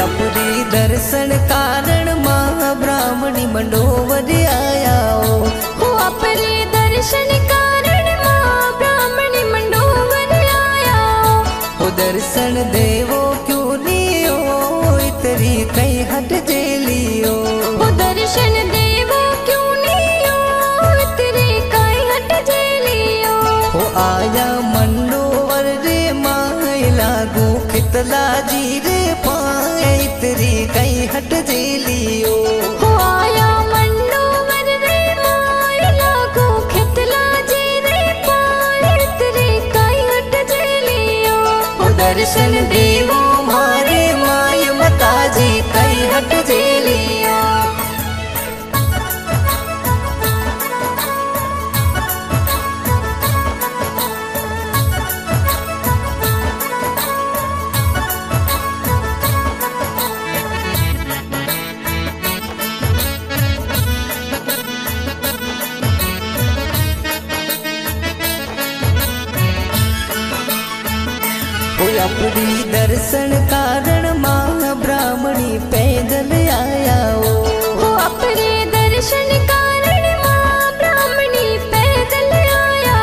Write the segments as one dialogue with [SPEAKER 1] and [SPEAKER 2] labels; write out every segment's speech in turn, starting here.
[SPEAKER 1] पूरी दर्शन कारण माँ ब्राह्मणी मंडोवर आया हो
[SPEAKER 2] अपरे दर्शन कारण माँ ब्राह्मणी मंडोवर आया
[SPEAKER 1] हो दर्शन देवो क्यों लियो इतरी कई हट जेलियो
[SPEAKER 2] हो दर्शन देवो क्यों लियो इतरी कई हट जेलियो
[SPEAKER 1] हो आया मंडोवर रे माय लागू खितला जी रे पाए इतरी कई हट जेलियो
[SPEAKER 2] हो आया मंडोवर रे माय लागू खितला जी रे पाए इतरी कई हट जेलियो
[SPEAKER 1] हो दर्शन देवो मारे माय माताजी कई हट जेलियो पूरी दर्शन कारण माँ ब्राह्मणी पैदल आया
[SPEAKER 2] हो अपने दर्शन कारण माँ ब्राह्मणी पैदल आया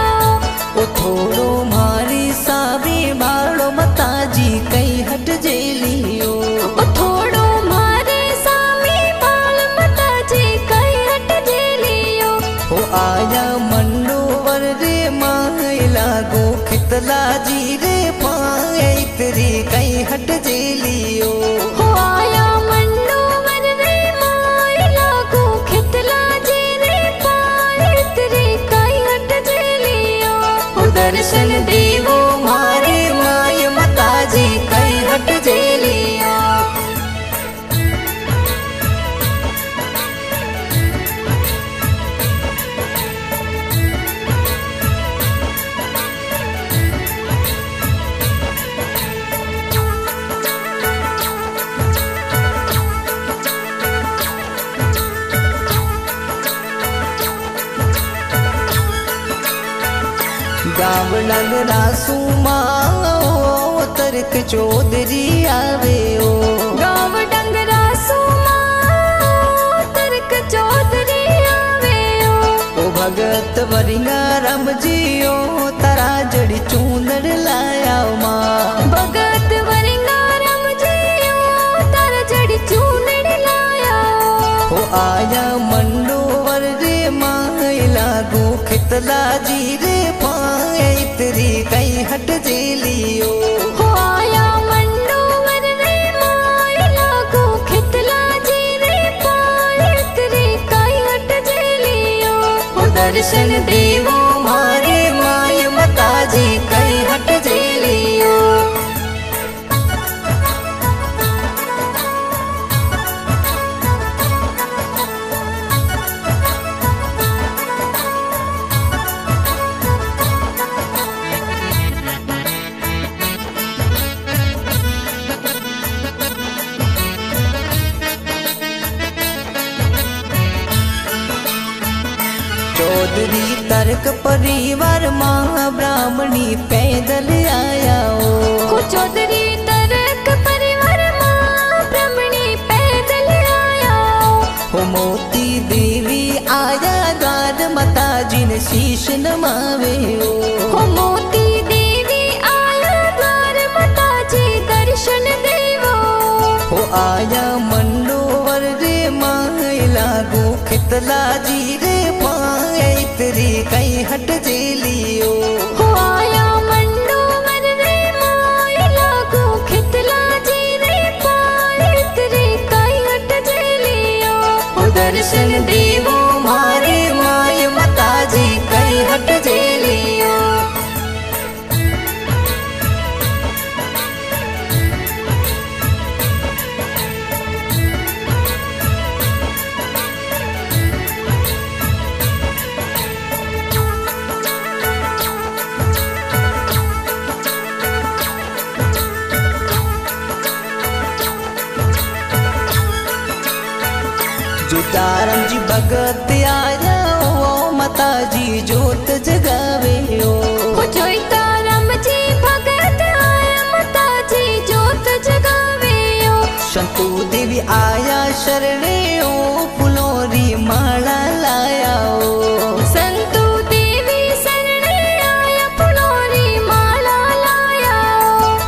[SPEAKER 1] ओ थोड़ो मारी सावी भाड़ो माताजी कई हट जेलियो
[SPEAKER 2] ओ थोड़ो मारे सामी बाल माताजी कई हट जेलियो
[SPEAKER 1] हो आया मंडोवर रे माय लागो खितला जी रे पाए इतरी कई हट जेलियो
[SPEAKER 2] हो आया मंडोवर रे माय लागो खितला जी रे पाए इतरी कई हट जेलियो
[SPEAKER 1] हो दर्शन देवो मारे माय माताजी कई हट जेलियो गाँव नगरा सुमाओ तर्क चौधरी आवे ओ
[SPEAKER 2] गाँव डंगरा सुमा तर्क चौधरी आवे
[SPEAKER 1] ओ भगत वरिंगा राम जियो तारा जड़ी चूनर लाया माँ
[SPEAKER 2] भगत वरिंगा राम जियो तारा जड़ी चूनड़ लाया
[SPEAKER 1] हो आया मंडोवर रे माय लागू खितला जी रे पाए इतरी कई हट जेलियो
[SPEAKER 2] हो आया मंडोवर रे माय लागू खितला जी रे पाए इतरी कई हट जेलियो
[SPEAKER 1] हो दर्शन देवो मारे माय माताजी कई हट जेलियो चौधरी तर्क परिवार माँ ब्राह्मणी पैदल आया
[SPEAKER 2] हो चौधरी तर्क परिवार माँ ब्राह्मणी पैदल आया
[SPEAKER 1] हो मोती देवी आया द्वार माताजी ने शीश नमावे
[SPEAKER 2] हो मोती देवी आया द्वार माताजी दर्शन देवो
[SPEAKER 1] हो आया मंडोवर रे माय लागू खितला जी रे पाए इतरी कई हट जेलियो
[SPEAKER 2] हो आया मंडोवर रे माय लागू खितला जी रे पाए इतरी कई हट जेलियो
[SPEAKER 1] हो दर्शन देवो मारे माय माताजी कई हट जेलियो जुटारम जी भगत आया ओ माताजी जोत जगावे ओ
[SPEAKER 2] हो जोईता राम जी भगत आया माताजी जोत जगावे ओ
[SPEAKER 1] आया शरणे ओ फुलोरी माला लाया ओ
[SPEAKER 2] संतू देवी शरणे आया फुलोरी माला लाया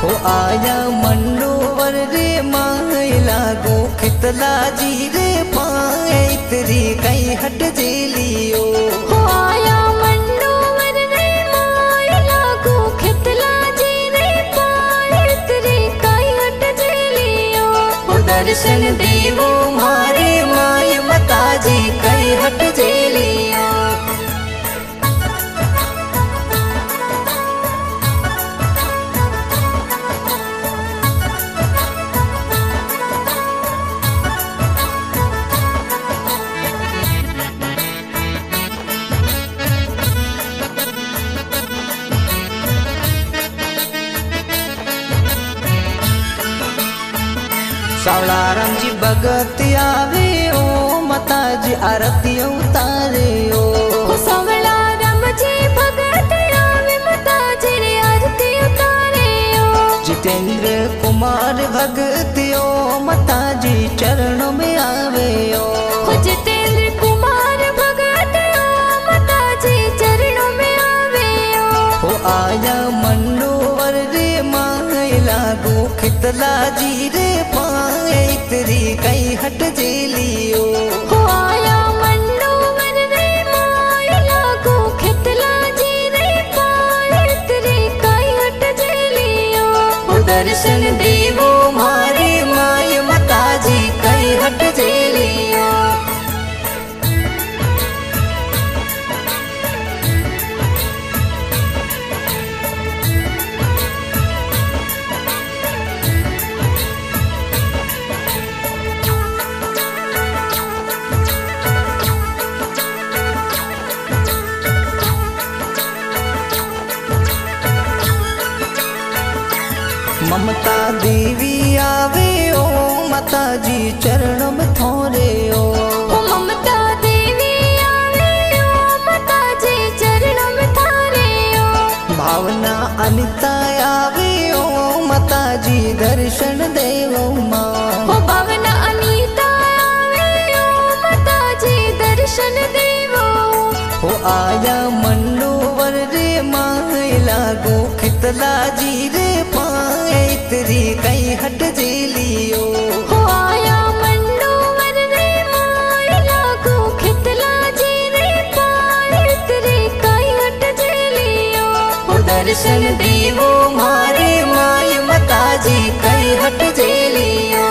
[SPEAKER 1] हो आया मंडोवर रे माय लागो खितला जी रे पाए इतरी कई हट जेलियो
[SPEAKER 2] हो आया मंडोवर रे माय लागो खितला जी रे पाए इतरी कई हट जेलियो
[SPEAKER 1] हो दर्शन देवो मारे माय माताजी कई हट जेलियो सावला राम जी भगत आवे ओ माताजी आरती उतारे ओ
[SPEAKER 2] हो सावला राम जी भगत आवे माताजी रे आरती उतारे ओ
[SPEAKER 1] जितेंद्र कुमार भगत ओ माताजी चरणों में आवे ओ
[SPEAKER 2] हो जितेंद्र कुमार भगत ओ माताजी चरणों में आवे ओ
[SPEAKER 1] हो आया मंडोवर रे माय लागो खितला जी रे पाए इतरी कई हट जेलियो
[SPEAKER 2] हो आया मंडोवर रे माय लागो खितला जी रे पाए इतरी कई हट जेलियो
[SPEAKER 1] हो दर्शन देवो मारे माय माताजी कई हट जेलियो ममता देवी आवे ओ माताजी चरणों में थोरे ओ
[SPEAKER 2] हो ममता देवी आवे ओ माताजी चरणों में थारे ओ
[SPEAKER 1] भावना अनिता आवे ओ माताजी दर्शन देवो माँ
[SPEAKER 2] हो भावना अनीता आवे ओ माताजी दर्शन देवो
[SPEAKER 1] हो आया मंडोवर रे माय लागो खितला जी रे पाए इतरी कई हट जेलियो
[SPEAKER 2] हो आया मंडोवर रे माय लागो खितला जी रे पाए इतरी कई हट जेलियो
[SPEAKER 1] हो दर्शन देवो मारे माय माताजी कई हट जेलियो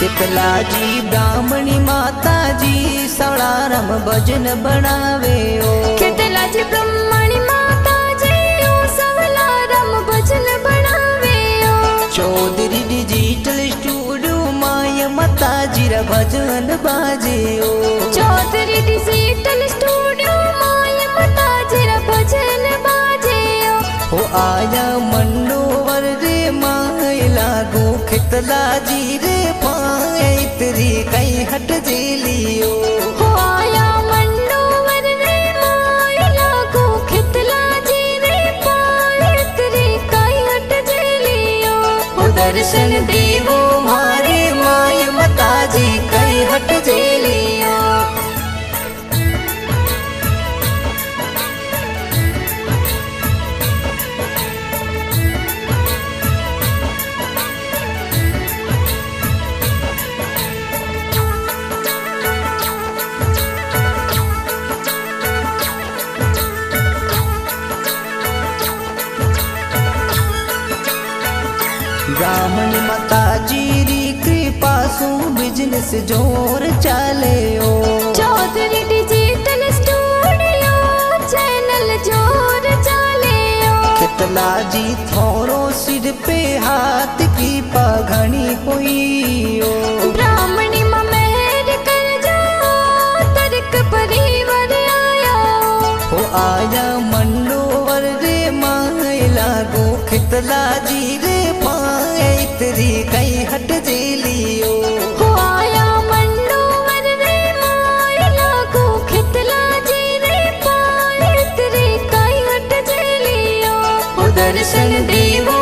[SPEAKER 1] कितला जी ब्राह्मणी माता जी सवड़ारम भजन बनावे ओ
[SPEAKER 2] खितला जी ब्रह्मणी माता जी ओ सवला रम भजन बनावे ओ
[SPEAKER 1] चौधरी डिजिटल स्टूडियो माय माता जी रा भजन बाजे ओ
[SPEAKER 2] चौधरी डिजिटल स्टूडियो माय माता जी रा भजन बाजे ओ
[SPEAKER 1] हो आया मंडोवर रे माय लागो खितला जी रे पाए इतरी कई हट जेलियो
[SPEAKER 2] हो आया मंडोवर रे माय लागो खितला जी रे पाए इतरी कई हट जेलियो
[SPEAKER 1] हो दर्शन देवो मारे माय माताजी कई हट जेलियो ब्राह्मण माता जी री कृपा सु बिजनेस जोर चाले ओ
[SPEAKER 2] चौधरी डिजिटल स्टूडियो चैनल जोर चाले ओ
[SPEAKER 1] खितला जी थोरो सिर पे हाथ की पघनी हुई ओ
[SPEAKER 2] ब्राह्मणी में मेहर कर जो तर्क परिवर आया
[SPEAKER 1] हो आया मंडोवर रे माए लागो खितला जी रे पाए इतरी कई हट जेलियो
[SPEAKER 2] हो आया मंडोवर रे माए लागो खितला जी रे पाए तेरे काई हट जेलियो
[SPEAKER 1] दर्शन देवो